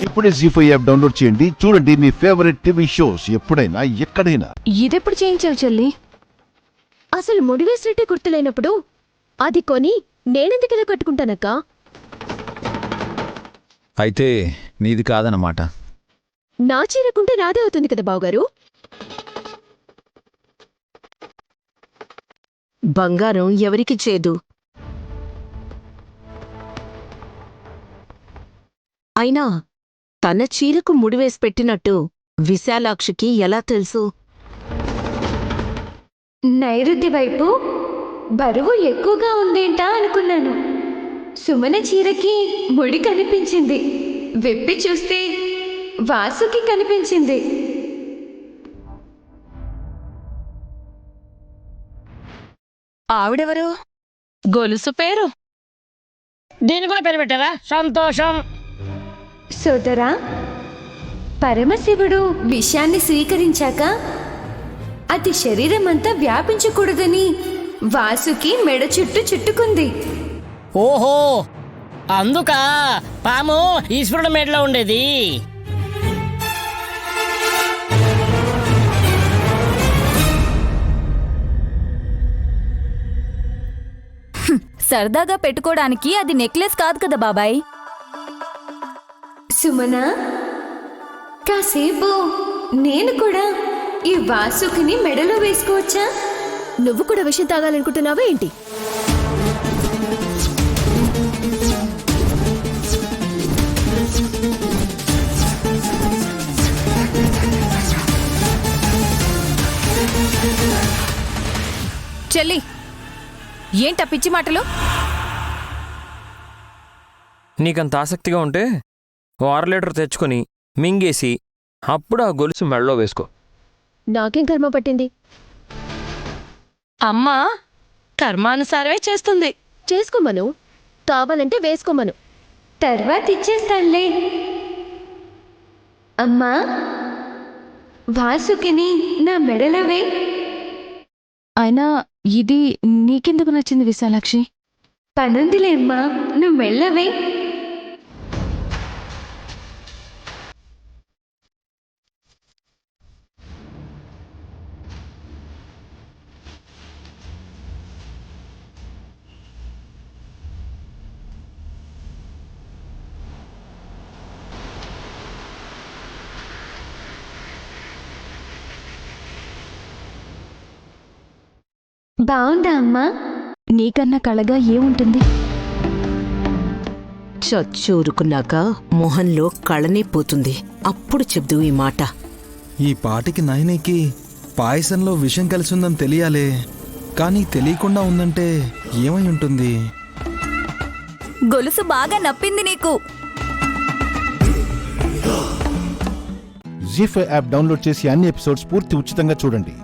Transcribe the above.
ఇప్పుడే జీ5 app download చేయండి. చూడండి మీ ఫేవరెట్ టీవీ షోస్ ఎప్పుడైనా ఎక్కడైనా. ఇదెప్పుడు చేయించావు చెల్లి? అసలు ముడివేసినట్టే గుర్తులేనప్పుడు అది కొని నేనెందుకు ఇలా కట్టుకుంటానక్క? అయితే నీది కాదన్నమాట. నా చీరకుంటే నాదే అవుతుంది కదా బావగారు. బంగారం ఎవరికి చేదు. అయినా తన చీరకు ముడివేసి పెట్టినట్టు విశాలాక్షికి ఎలా తెలుసు? నైరుతి వైపు బరువు ఎక్కువగా ఉందేంటా అనుకున్నాను. సుమన చీరకి ముడి కనిపించింది. విప్పి చూస్తే వాసుకి కనిపించింది. ఆవిడెవరు? గొలుసు పేరు. దీని కూడా పేరు పెట్టారా? సంతోషం. సోదరా, పరమశివుడు విషయాన్ని స్వీకరించాక అది శరీరమంతా వ్యాపించకూడదని వాసుకి మెడ చుట్టూ చుట్టుకుంది. ఓహో, అందుకా పాము ఈశ్వరుడు మేడలో ఉండేది. సరదాగా పెట్టుకోవడానికి అది నెక్లెస్ కాదు కదా బాబాయ్. సుమన, కాసేపు నేను కూడా ఈ వాసుకిని మెడలో వేసుకోవచ్చా? నువ్వు కూడా విషయం తాగాలనుకుంటున్నావా ఏంటి? చెల్లి, ఏంటా పిచ్చి మాటలు? నీకంత ఆసక్తిగా ఉంటే ఓ 1/2 లీటర్ తెచ్చుకొని మింగేసి అప్పుడు ఆ గొలుసు మెడలో వేసుకో. నాకేం కర్మ పట్టింది? అమ్మా కర్మానుసారమే చేస్తుంది. చేసుకోమను, కావాలంటే వేసుకోమను. తర్వాత ఇచ్చేస్తానులే. అమ్మా, వాసుకిని నా మెడలవే. అయినా ఇది నీకెందుకు నచ్చింది విశాలాక్షి? పనుందిలే అమ్మా, నువ్వు మెళ్ళవే. బాగుందా అమ్మా? నీకన్నా కళగా ఏముంటుంది? చచ్చూరుకున్నాక మొహంలో కళనే పోతుంది. అప్పుడు చెప్దు ఈ మాట. ఈ పాటికి నయనికి పాయసంలో విషం కలిసిందని తెలియాలే, కానీ తెలియకుండా ఉందంటే ఏమై ఉంటుంది? గొలుసు బాగా నప్పింది నీకు. జీ5 యాప్ డౌన్లోడ్ చేసి అన్ని ఎపిసోడ్స్ పూర్తి ఉచితంగా చూడండి.